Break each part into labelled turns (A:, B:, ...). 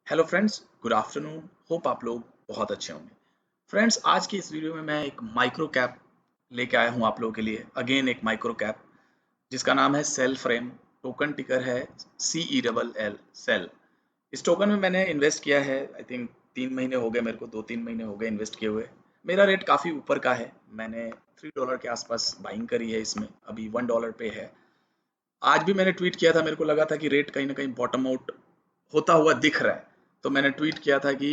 A: Hello friends, good afternoon. Hope आप लोग बहुत अच्छे होंगे। फ्रेंड्स, आज की इस वीडियो में मैं एक माइक्रो कैप लेके आया हूँ आप लोगों के लिए। अगेन एक माइक्रो कैप जिसका नाम है सेल फ्रेम। टोकन टिकर है CELL सेल। इस टोकन में मैंने इन्वेस्ट किया है। आई थिंक 3 महीने हो गए, मेरे को 2-3 महीने हो गए इन्वेस्ट किए हुए। मेरा रेट काफ़ी ऊपर का है। मैंने $3 के आसपास बाइंग करी है इसमें, अभी $1 पे है। आज भी मैंने ट्वीट किया था, मेरे को लगा था कि रेट कहीं ना कहीं बॉटम आउट होता हुआ दिख रहा है। तो मैंने ट्वीट किया था कि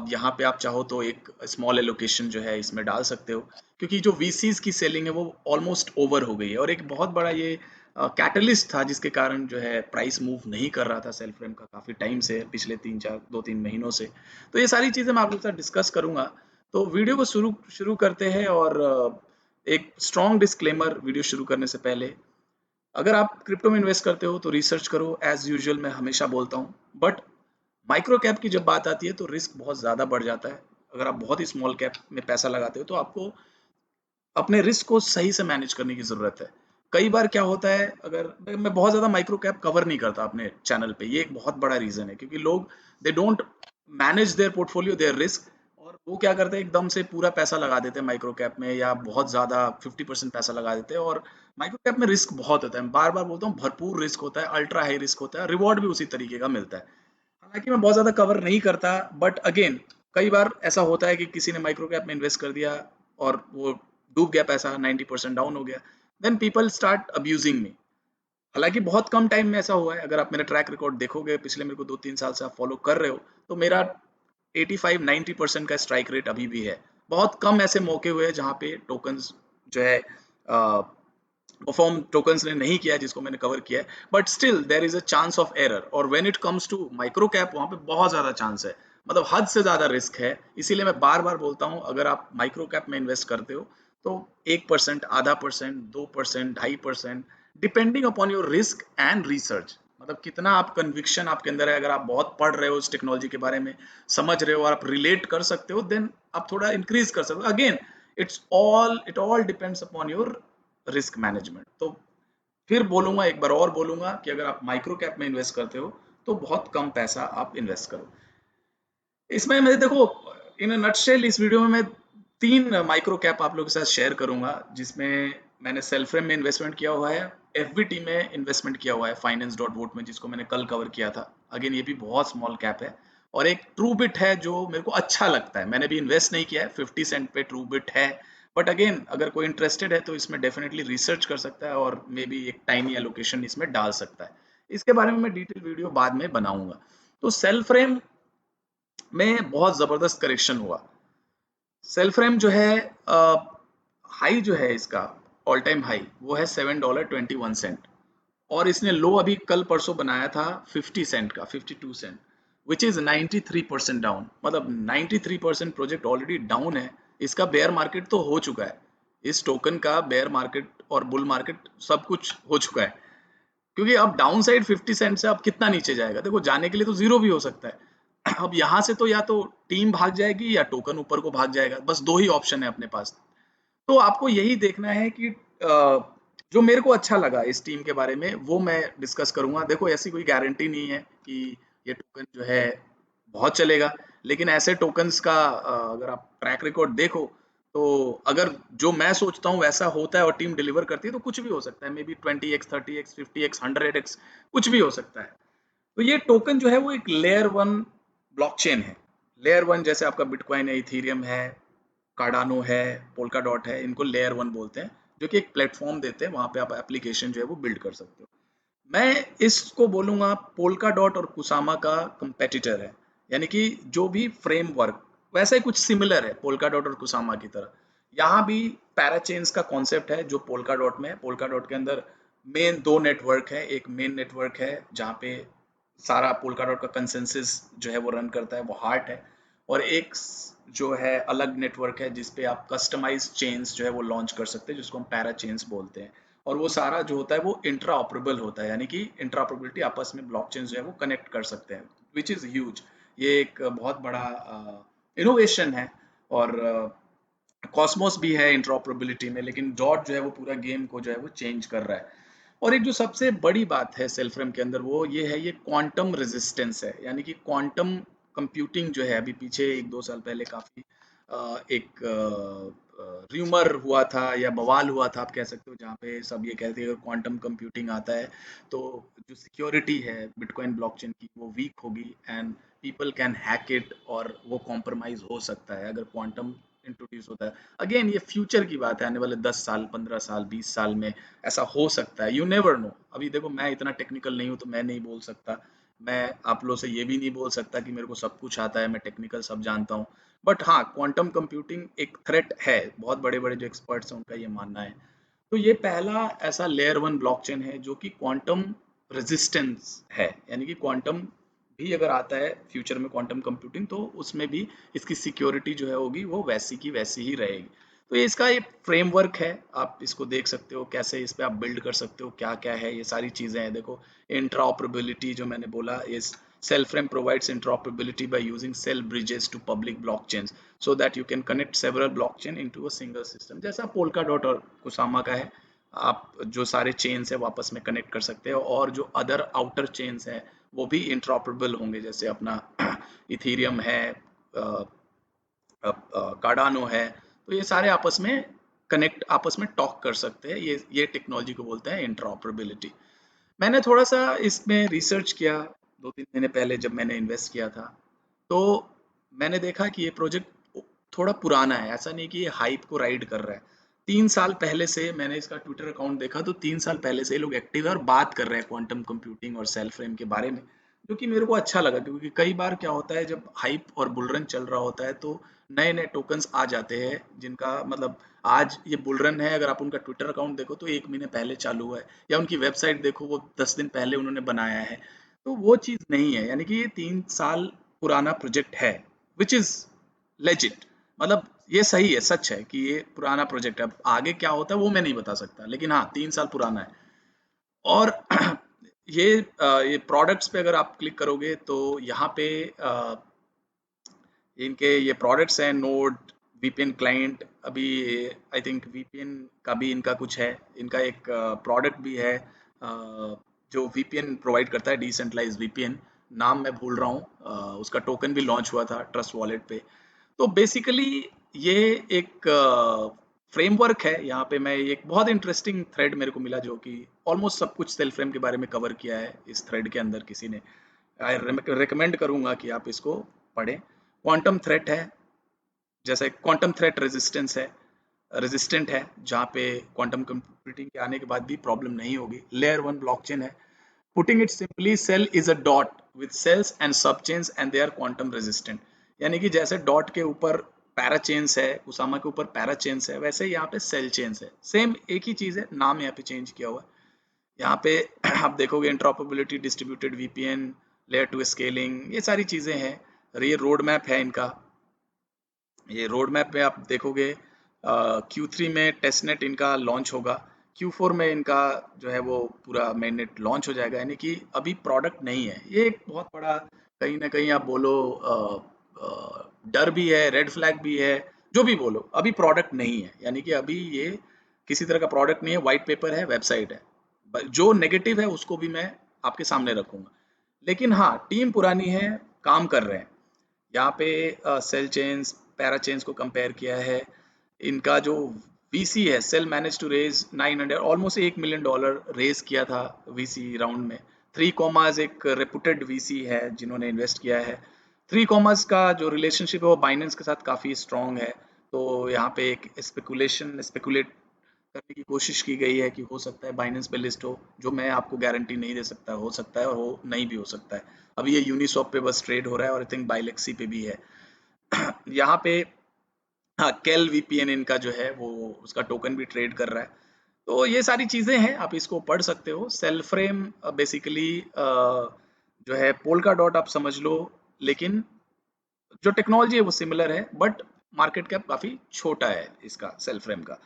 A: यहाँ पे आप चाहो तो एक स्मॉल एलोकेशन जो है इसमें डाल सकते हो, क्योंकि जो VCs की सेलिंग है वो ऑलमोस्ट ओवर हो गई है। और एक बहुत बड़ा ये कैटलिस्ट था जिसके कारण जो है प्राइस मूव नहीं कर रहा था सेल फ्रेम का काफ़ी टाइम से, पिछले 2-3 महीनों से। तो ये सारी चीज़ें मैं आप लोग के साथ डिस्कस करूंगा। तो वीडियो को शुरू शुरू करते हैं। और एक स्ट्रॉन्ग डिस्क्लेमर वीडियो शुरू करने से पहले, अगर आप क्रिप्टो में इन्वेस्ट करते हो तो रिसर्च करो, एज यूजुअल मैं हमेशा बोलता हूँ। बट माइक्रो कैप की जब बात आती है तो रिस्क बहुत ज़्यादा बढ़ जाता है। अगर आप बहुत ही स्मॉल कैप में पैसा लगाते हो तो आपको अपने रिस्क को सही से मैनेज करने की ज़रूरत है। कई बार क्या होता है, अगर मैं बहुत ज़्यादा माइक्रो कैप कवर नहीं करता अपने चैनल पे, ये एक बहुत बड़ा रीज़न है, क्योंकि लोग they don't manage their portfolio, their risk. और वो क्या करते हैं, एकदम से पूरा पैसा लगा देते हैं माइक्रो कैप में, या बहुत ज़्यादा 50% पैसा लगा देते हैं। और माइक्रो कैप में रिस्क बहुत होता है, बार बार बोलता हूँ, भरपूर रिस्क होता है, अल्ट्रा हाई रिस्क होता है, रिवॉर्ड भी उसी तरीके का मिलता है। हालांकि मैं बहुत ज़्यादा कवर नहीं करता, बट अगेन कई बार ऐसा होता है कि किसी ने माइक्रो कैप में इन्वेस्ट कर दिया और वो डूब गया, पैसा 90% डाउन हो गया, then people start abusing me. हालांकि बहुत कम टाइम में ऐसा हुआ है। अगर आप मेरा ट्रैक रिकॉर्ड देखोगे, पिछले मेरे को 2-3 साल से आप फॉलो कर रहे हो, तो मेरा 85-90% का स्ट्राइक रेट अभी भी है। बहुत कम ऐसे मौके हुए हैं जहाँ पे टोकन्स जो है परफॉर्म टोकन्स ने नहीं किया है जिसको मैंने कवर किया है। But still there is a chance of error, और when it comes to microcap वहां पे बहुत ज्यादा चांस है, मतलब हद से ज्यादा रिस्क है। इसीलिए मैं बार बार बोलता हूँ, अगर आप माइक्रो कैप में इन्वेस्ट करते हो तो 1%, ½ %, 2%, 2.5%, depending upon your risk and research. मतलब कितना आप कन्विक्शन आपके अंदर है। अगर आप बहुत पढ़ रहे हो इस टेक्नोलॉजी के बारे में, समझ रहे हो और आप रिलेट कर सकते हो, देन आप थोड़ा इंक्रीज कर सकते हो। Again it all depends upon your risk management. तो फिर बोलूंगा, एक बार और बोलूंगा कि अगर आप माइक्रो कैप में इन्वेस्ट करते हो तो बहुत कम पैसा आप इन्वेस्ट करो इसमें। मैं देखो, इन नटशेल इस वीडियो में मैं 3 माइक्रो कैप आप लोगों के साथ शेयर करूंगा, जिसमें मैंने सेल्फ्रेम में इन्वेस्टमेंट किया हुआ है, FBT में इन्वेस्टमेंट किया हुआ है, finance.vote में, जिसको मैंने कल कवर किया था। अगेन ये भी बहुत स्मॉल कैप है। और एक ट्रू बिट है जो मेरे को अच्छा लगता है, मैंने भी इन्वेस्ट नहीं किया है, 50 सेंट पे ट्रू बिट है। बट अगेन अगर कोई इंटरेस्टेड है तो इसमें डेफिनेटली रिसर्च कर सकता है, और मे बी एक टाइनी एलोकेशन इसमें डाल सकता है। इसके बारे में मैं डिटेल वीडियो बाद में बनाऊंगा। तो सेल फ्रेम में बहुत ज़बरदस्त करेक्शन हुआ। सेल फ्रेम जो है, हाई जो है इसका, ऑल टाइम हाई वो है $7.21। और इसने लो अभी कल परसों बनाया था 50 सेंट का, 52 सेंट, विच इज 93% डाउन। मतलब 93% प्रोजेक्ट ऑलरेडी डाउन है। इसका बेयर मार्केट तो हो चुका है, इस टोकन का बेयर मार्केट और बुल मार्केट सब कुछ हो चुका है। क्योंकि अब डाउन साइड 50 सेंट से अब कितना नीचे जाएगा, देखो जाने के लिए तो जीरो भी हो सकता है। अब यहाँ से तो या तो टीम भाग जाएगी या टोकन ऊपर को भाग जाएगा, बस दो ही ऑप्शन है अपने पास। तो आपको यही देखना है कि जो मेरे को अच्छा लगा इस टीम के बारे में वो मैं डिस्कस करूंगा। देखो, ऐसी कोई गारंटी नहीं है कि ये टोकन जो है बहुत चलेगा, लेकिन ऐसे टोकन्स का अगर आप ट्रैक रिकॉर्ड देखो, तो अगर जो मैं सोचता हूँ वैसा होता है और टीम डिलीवर करती है तो कुछ भी हो सकता है। May be 20x, 30x, 50x, 100x, कुछ भी हो सकता है। तो ये टोकन जो है वो एक लेयर 1 ब्लॉकचेन है। लेयर 1 जैसे आपका बिटकॉइन है, इथीरियम है, कार्डानो है, पोल्का डॉट है, इनको लेयर 1 बोलते हैं, जो कि एक प्लेटफॉर्म देते हैं, वहां पे आप एप्लीकेशन जो है वो बिल्ड कर सकते हो। मैं इसको बोलूंगा पोल्का डॉट और कुसामा का कंपेटिटर है। यानी कि जो भी फ्रेमवर्क वैसा ही कुछ सिमिलर है पोल्का डॉट और कुसामा की तरह। यहाँ भी पैराचेन्स का कॉन्सेप्ट है जो पोल्का डॉट में है। पोल्का डॉट के अंदर मेन 2 नेटवर्क है, एक मेन नेटवर्क है जहाँ पे सारा पोल्का डॉट का कंसेंसस जो है वो रन करता है, वो हार्ट है। और एक जो है अलग नेटवर्क है जिसपे आप कस्टमाइज चेन्स जो है वो लॉन्च कर सकते हैं, जिसको हम पैरा चेन्स बोलते हैं। और वो सारा जो होता है वो इंट्रा ऑपरेबल होता है, यानी कि इंट्रा ऑपरेबिलिटी, आपस में ब्लॉकचेन जो है वो कनेक्ट कर सकते हैं, विच इज़ ह्यूज। ये एक बहुत बड़ा इनोवेशन है। और कॉस्मोस भी है इंट्रा ऑपरेबिलिटी में, लेकिन डॉट जो है वो पूरा गेम को जो है वो चेंज कर रहा है। और एक जो सबसे बड़ी बात है सेल्फ्रेम के अंदर वो ये है, ये क्वांटम रेजिस्टेंस है। यानी कि क्वांटम कंप्यूटिंग जो है, अभी पीछे 1-2 साल पहले काफी एक र्यूमर हुआ था या बवाल हुआ था, आप कह सकते हो, जहाँ पे सब ये कहते हैं अगर क्वांटम कंप्यूटिंग आता है तो जो सिक्योरिटी है बिटकॉइन ब्लॉकचेन की वो वीक होगी and people can hack it, और वो कॉम्प्रोमाइज हो सकता है अगर क्वांटम इंट्रोड्यूस होता है। अगेन ये फ्यूचर की बात है, आने वाले 10 साल, 15 साल, 20 साल में ऐसा हो सकता है, यू नेवर नो। अभी देखो मैं इतना टेक्निकल नहीं हूँ तो मैं नहीं बोल सकता, मैं आप लोगों से ये भी नहीं बोल सकता कि मेरे को सब कुछ आता है, मैं टेक्निकल सब जानता हूँ। बट हाँ, क्वांटम कंप्यूटिंग एक थ्रेट है, बहुत बड़े बड़े जो एक्सपर्ट्स हैं उनका ये मानना है। तो ये पहला ऐसा लेयर वन ब्लॉकचेन है जो कि क्वांटम रेजिस्टेंस है, यानी कि क्वांटम भी अगर आता है फ्यूचर में क्वांटम कंप्यूटिंग, तो उसमें भी इसकी सिक्योरिटी जो है होगी वो वैसी की वैसी ही रहेगी। तो ये इसका एक फ्रेमवर्क है, आप इसको देख सकते हो कैसे इस पे आप बिल्ड कर सकते हो, क्या क्या है ये सारी चीजें हैं। देखो, इंट्राऑपरेबिलिटी जो मैंने बोला, इस Cellframe provides interoperability by using cell bridges to public blockchains so that you can connect several blockchain into a single system। जैसा Polkadot और Kusama का है, आप जो सारे चेन्स है वापस में कनेक्ट कर सकते हो, और जो अदर आउटर चेन्स है वो भी इंट्रॉपरेबल होंगे, जैसे अपना इथीरियम है, कार्डानो है। तो ये सारे आपस में कनेक्ट, आपस में टॉक कर सकते हैं, ये टेक्नोलॉजी को बोलते हैं इंट्रॉपरेबिलिटी। मैंने थोड़ा सा इसमें रिसर्च किया 2-3 महीने पहले जब मैंने इन्वेस्ट किया था, तो मैंने देखा कि ये प्रोजेक्ट थोड़ा पुराना है, ऐसा नहीं कि ये हाइप को राइड कर रहा है। 3 साल पहले से मैंने इसका ट्विटर अकाउंट देखा, तो 3 साल पहले से ये लोग एक्टिव है और बात कर रहे हैं क्वांटम कंप्यूटिंग और सेल फ्रेम के बारे में, जो कि मेरे को अच्छा लगा, क्योंकि कई बार क्या होता है जब हाइप और बुलरन चल रहा होता है तो नए नए टोकन्स आ जाते हैं, जिनका मतलब आज ये बुलरन है, अगर आप उनका ट्विटर अकाउंट देखो तो 1 महीने पहले चालू हुआ है, या उनकी वेबसाइट देखो वो 10 दिन पहले उन्होंने बनाया है। तो वो चीज़ नहीं है, यानी कि ये 3 साल पुराना प्रोजेक्ट है, विच इज़ लेजिट। मतलब ये सही है, सच है कि ये पुराना प्रोजेक्ट है। अब आगे क्या होता है वो मैं नहीं बता सकता, लेकिन हाँ 3 साल पुराना है। और ये प्रोडक्ट्स पे अगर आप क्लिक करोगे तो यहाँ पे इनके ये प्रोडक्ट्स हैं, नोड, वीपीएन क्लाइंट, अभी आई थिंक वीपीएन का भी इनका कुछ है, इनका एक प्रोडक्ट भी है जो वीपीएन प्रोवाइड करता है, डिसेंट्रलाइज वीपीएन, नाम मैं भूल रहा हूँ, उसका टोकन भी लॉन्च हुआ था ट्रस्ट वॉलेट पे। तो बेसिकली ये एक फ्रेमवर्क है, यहाँ पे मैं एक बहुत इंटरेस्टिंग थ्रेड मेरे को मिला जो कि ऑलमोस्ट सब कुछ सेल फ्रेम के बारे में कवर किया है इस थ्रेड के अंदर किसी ने। आई रिकमेंड करूंगा कि आप इसको पढ़ें। क्वांटम थ्रेट है, जैसे क्वांटम थ्रेट रेजिस्टेंस है, रेजिस्टेंट है, जहाँ पे क्वांटम कंप्यूटिंग के आने के बाद भी प्रॉब्लम नहीं होगी। लेयर वन ब्लॉकचेन है। Putting it simply, cell is a dot with cells and subchains and they are quantum resistant. यानी कि जैसे डॉट के ऊपर पैरा चेन्स है, उसामा के ऊपर पैरा चेन्स है, वैसे यहाँ पे सेल चेन्स है, सेम एक ही चीज है, नाम यहाँ पे चेंज किया हुआ है। यहाँ पे आप देखोगे interoperability, distributed VPN, layer two scaling, ये सारी चीजें हैं। और ये रोड मैप है इनका, ये रोड मैप में आप देखोगे Q3 में टेस्टनेट इनका लॉन्च होगा, Q4 में इनका जो है वो पूरा मेननेट लॉन्च हो जाएगा, यानी कि अभी प्रोडक्ट नहीं है। ये एक बहुत बड़ा, कहीं ना कहीं आप बोलो डर भी है, रेड फ्लैग भी है, जो भी बोलो, अभी प्रोडक्ट नहीं है, यानी कि अभी ये किसी तरह का प्रोडक्ट नहीं है, व्हाइट पेपर है, वेबसाइट है। जो नेगेटिव है उसको भी मैं आपके सामने रखूंगा, लेकिन हाँ टीम पुरानी है, काम कर रहे हैं। यहाँ पे सेल चेन्स, पैरा चेन्स को कंपेयर किया है। इनका जो वीसी है, cell manage to raise 900, almost $1 million raise किया था वीसी राउंड में। 3 कॉमास एक रेपुटेड वीसी है जिन्होंने इन्वेस्ट किया है। 3 कॉमास का जो रिलेशनशिप है वो बाइनेंस के साथ काफ़ी स्ट्रॉन्ग है। तो यहाँ पे एक स्पेकुलेट करने की कोशिश की गई है कि हो सकता है बाइनेंस पे लिस्ट हो, जो मैं आपको गारंटी नहीं दे सकता, हो सकता है और हो नहीं भी हो सकता है। अभी ये यूनिस्वैप पे बस ट्रेड हो रहा है और आई थिंक बाइलेक्सी पे भी है। यहाँ पे हाँ, केल वीपीएन इनका जो है वो उसका टोकन भी ट्रेड कर रहा है। तो ये सारी चीजें हैं, आप इसको पढ़ सकते हो। सेल फ्रेम बेसिकली जो है पोल्का डॉट आप समझ लो, लेकिन जो टेक्नोलॉजी है वो सिमिलर है, बट मार्केट कैप काफी छोटा है इसका, सेल फ्रेम का।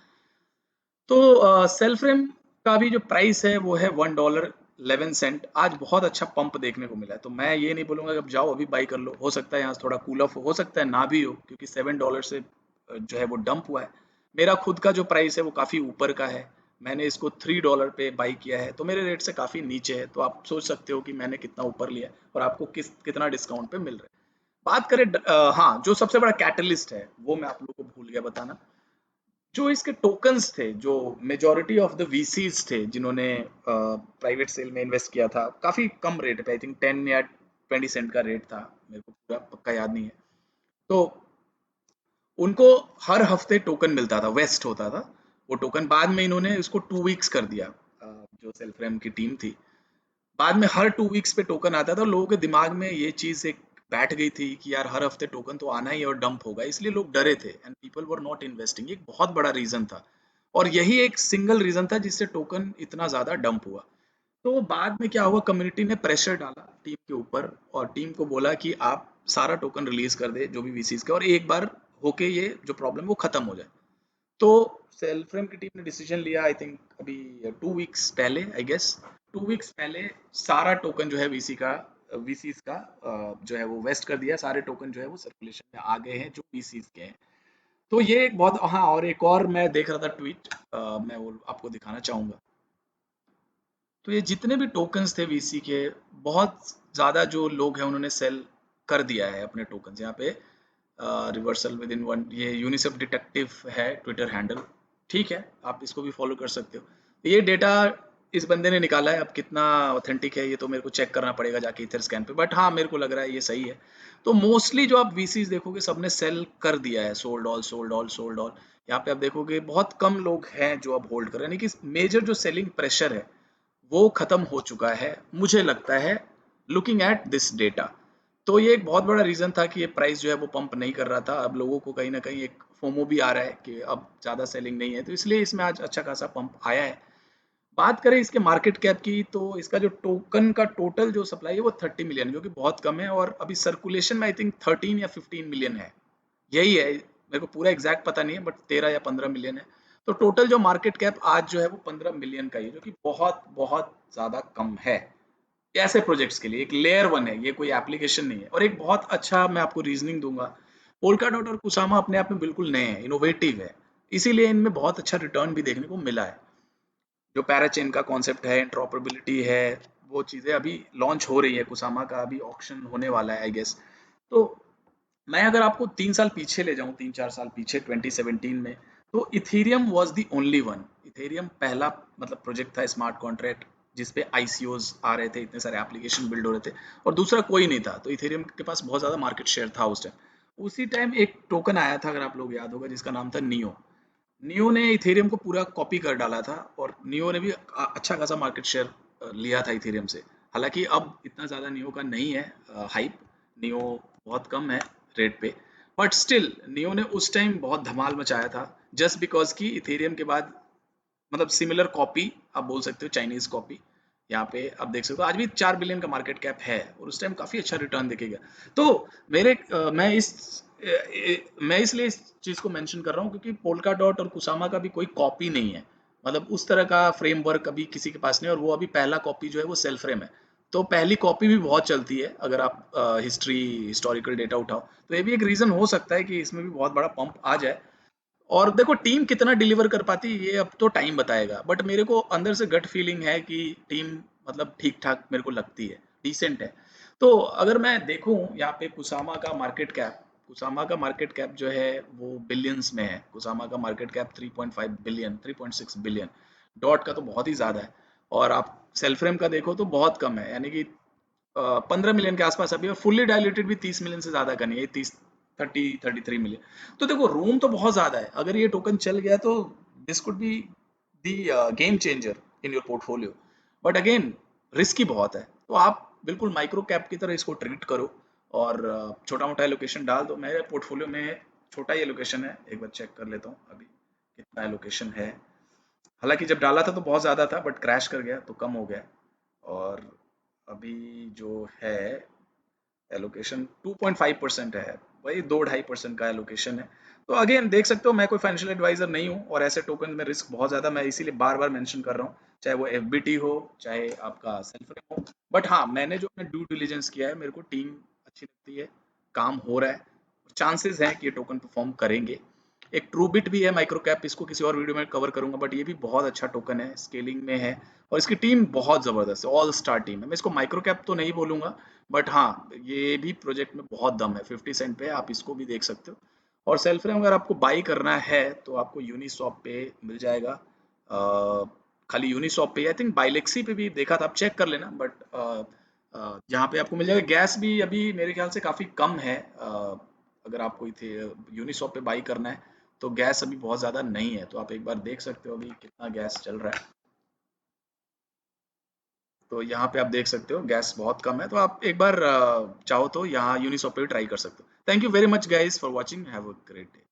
A: तो सेल फ्रेम का भी जो प्राइस है वो है $1.11। आज बहुत अच्छा पंप देखने को मिला है, तो मैं ये नहीं बोलूंगा कि अब जाओ अभी बाई कर लो, हो सकता है यहाँ से थोड़ा कूल ऑफ हो सकता है ना भी हो, क्योंकि $7 से जो है वो डंप हुआ है। मेरा खुद का जो प्राइस है वो काफ़ी ऊपर का है, मैंने इसको $3 पे बाई किया है, तो मेरे रेट से काफ़ी नीचे है, तो आप सोच सकते हो कि मैंने कितना ऊपर लिया है और आपको कितना डिस्काउंट पे मिल रहा है। बात करें हाँ, जो सबसे बड़ा कैटलिस्ट है वो मैं आप लोगों को भूल गया बताना। जो इसके टोकन्स थे, जो मेजॉरिटी ऑफ द वीसीज थे जिन्होंने प्राइवेट सेल में इन्वेस्ट किया था, काफी कम रेट पे, आई थिंक 10 या 20 सेंट का रेट था, मेरे को पूरा पक्का याद नहीं है। तो उनको हर हफ्ते टोकन मिलता था, वेस्ट होता था वो टोकन। बाद में इन्होंने इसको 2 वीक्स कर दिया। जो सेल्फ्रेम की टीम थी, बाद में हर 2 वीक्स पे टोकन आता था। लोगों के दिमाग में ये चीज एक बैठ गई थी कि यार हर हफ्ते टोकन तो आना ही है और डंप होगा, इसलिए लोग डरे थे and people were not investing. एक बहुत बड़ा रीजन था और यही एक सिंगल रीजन था जिससे टोकन इतना ज्यादा डंप हुआ। तो बाद में क्या हुआ, कम्युनिटी ने प्रेशर डाला टीम के ऊपर और टीम को बोला कि आप सारा टोकन रिलीज कर दे जो भी वीसीज का, और एक बार होके ये जो प्रॉब्लम वो खत्म हो जाए। तो सेल्फ्रेम की टीम ने डिसीजन लिया, आई थिंक अभी 2 वीक्स पहले, आई गेस 2 वीक्स पहले, सारा टोकन जो है वीसीज का जो है वो वेस्ट कर दिया। सारे टोकन जो है वो सर्कुलेशन में आ गए हैं जो वीसीज के हैं। तो ये एक बहुत, हाँ, और एक और मैं देख रहा था ट्वीट, मैं वो आपको दिखाना चाहूंगा। तो ये जितने भी टोकन्स थे वीसी के, बहुत ज़्यादा जो लोग हैं उन्होंने सेल कर दिया है अपने टोकन्स। यहाँ पे रिवर्सल विद इन वन, ये यूनिसेफ डिटेक्टिव है ट्विटर हैंडल, ठीक है, आप इसको भी फॉलो कर सकते हो। ये डेटा इस बंदे ने निकाला है, अब कितना ऑथेंटिक है ये तो मेरे को चेक करना पड़ेगा जाके इथर स्कैन पे, बट हाँ मेरे को लग रहा है ये सही है। तो मोस्टली जो आप वीसीज देखोगे सबने सेल कर दिया है, sold all sold all sold all. यहाँ पे आप देखोगे बहुत कम लोग हैं जो अब होल्ड कर रहे हैं, यानी कि मेजर जो सेलिंग प्रेशर है वो खत्म हो चुका है, मुझे लगता है, लुकिंग एट दिस डेटा। तो ये एक बहुत बड़ा रीजन था कि ये प्राइस जो है वो पंप नहीं कर रहा था। अब लोगों को कहीं ना कहीं एक फोमो भी आ रहा है कि अब ज्यादा सेलिंग नहीं है, तो इसलिए इसमें आज अच्छा खासा पंप आया है। बात करें इसके मार्केट कैप की, तो इसका जो टोकन का टोटल जो सप्लाई है वो 30 मिलियन, जो कि बहुत कम है, और अभी सर्कुलेशन में आई थिंक 13 या 15 मिलियन है, यही है, मेरे को पूरा एग्जैक्ट पता नहीं है, बट 13 या 15 मिलियन है। तो टोटल जो मार्केट कैप आज जो है वो 15 मिलियन का ही है, जो कि बहुत बहुत ज्यादा कम है ऐसे प्रोजेक्ट्स के लिए। एक लेयर वन है, ये कोई एप्लीकेशन नहीं है। और एक बहुत अच्छा मैं आपको रीजनिंग दूंगा, पोल्का डॉट और कुसामा अपने आप में बिल्कुल नए हैं, इनोवेटिव है, इसीलिए इनमें बहुत अच्छा रिटर्न भी देखने को मिला है। जो पैराचेन का कॉन्सेप्ट है, इंट्रॉपरेबिलिटी है, वो चीजें अभी लॉन्च हो रही है। कुसामा का अभी ऑक्शन होने वाला है आई गेस। तो मैं अगर आपको 3 साल पीछे ले जाऊं, 3-4 साल पीछे, 2017 में, तो Ethereum was the only one. Ethereum पहला मतलब प्रोजेक्ट था स्मार्ट कॉन्ट्रैक्ट जिसपे आईसीओज आ रहे थे, इतने सारे एप्लीकेशन बिल्ड हो रहे थे, और दूसरा कोई नहीं था। तो इथेरियम के पास बहुत ज्यादा मार्केट शेयर था उस टाइम। उसी टाइम एक टोकन आया था, अगर आप लोग याद होगा, जिसका नाम था नियो। नियो ने इथेरियम को पूरा कॉपी कर डाला था, और नियो ने भी अच्छा खासा मार्केट शेयर लिया था इथेरियम से। हालांकि अब इतना ज़्यादा नियो का नहीं है हाइप, नियो बहुत कम है रेट पे, बट स्टिल नियो ने उस टाइम बहुत धमाल मचाया था, जस्ट बिकॉज कि इथेरियम के बाद मतलब सिमिलर कॉपी आप बोल सकते हो, चाइनीज कॉपी। यहाँ पे आप देख सकते हो आज भी 4 बिलियन का मार्केट कैप है, और उस टाइम काफी अच्छा रिटर्न दिखेगा। तो मैं इसलिए इस चीज को मेंशन कर रहा हूँ क्योंकि पोल्का डॉट और कुसामा का भी कोई कॉपी नहीं है, मतलब उस तरह का फ्रेमवर्क अभी किसी के पास नहीं है, और वो अभी पहला कॉपी जो है वो सेल्फ फ्रेम है। तो पहली कॉपी भी बहुत चलती है, अगर आप हिस्टोरिकल डेटा उठाओ, तो ये भी एक रीजन हो सकता है कि इसमें भी बहुत बड़ा पंप आ जाए। और देखो टीम कितना डिलीवर कर पाती है ये अब तो टाइम बताएगा, बट मेरे को अंदर से गट फीलिंग है कि टीम मतलब ठीक ठाक मेरे को लगती है, डिसेंट है। तो अगर मैं देखूं यहाँ पे कुसामा का मार्केट कैप जो है वो बिलियंस में है। कुसामा का market cap 3.5 billion, 3.6 billion. Dot का तो बहुत ही ज्यादा है, और आप सेल्फ्रेम का देखो तो बहुत कम है, यानी कि 15 मिलियन के आसपास अभी, और फुल्ली डायल्यूटेड भी 30 मिलियन से ज्यादा का नहीं है, 33 मिलियन। तो देखो रूम तो बहुत ज्यादा है, अगर ये टोकन चल गया तो this could be the game changer in your portfolio. But again risky बहुत है, तो आप बिल्कुल माइक्रो कैप की तरह इसको ट्रीट करो, और छोटा मोटा एलोकेशन डाल दो। मेरे पोर्टफोलियो में छोटा ही एलोकेशन है, एक बार चेक कर लेता हूँ अभी कितना एलोकेशन है। हालांकि जब डाला था तो बहुत ज़्यादा था, बट क्रैश कर गया तो कम हो गया। और अभी जो है एलोकेशन 2.5% है, वही 2-2.5% का एलोकेशन है। तो अगेन देख सकते हो, मैं कोई फाइनेंशियल एडवाइजर नहीं हूँ, और ऐसे टोकन में रिस्क बहुत ज़्यादा, मैं इसीलिए बार बार मेंशन कर रहा हूँ, चाहे वो एफबीटी हो, चाहे आपका सेल्फ हो। बट हाँ, मैंने जो अपने ड्यू डिलिजेंस किया है, मेरे को टीम अच्छी लगती है, काम हो रहा है, चांसेस हैं कि ये टोकन परफॉर्म करेंगे। एक ट्रूबिट भी है माइक्रो कैप, इसको किसी और वीडियो में कवर करूंगा, बट ये भी बहुत अच्छा टोकन है, स्केलिंग में है और इसकी टीम बहुत ज़बरदस्त है, ऑल स्टार टीम है। मैं इसको माइक्रो कैप तो नहीं बोलूंगा, बट हाँ ये भी प्रोजेक्ट में बहुत दम है। 50 सेंट पे आप इसको भी देख सकते हो। और सेल्फ अगर आपको बाई करना है तो आपको यूनिस्वैप पे मिल जाएगा। खाली यूनिस्वैप पे, आई थिंक बाइलेक्सी पे भी देखा था, आप चेक कर लेना, बट यहाँ पे आपको मिल जाएगा। गैस भी अभी मेरे ख्याल से काफ़ी कम है। अगर आपको इथे यूनिस्वैप पे बाई करना है तो गैस अभी बहुत ज़्यादा नहीं है, तो आप एक बार देख सकते हो अभी कितना गैस चल रहा है। तो यहाँ पे आप देख सकते हो गैस बहुत कम है, तो आप एक बार चाहो तो यहाँ यूनिस्वैप पे भी ट्राई कर सकते हो। Thank you very much guys for watching, have a great day.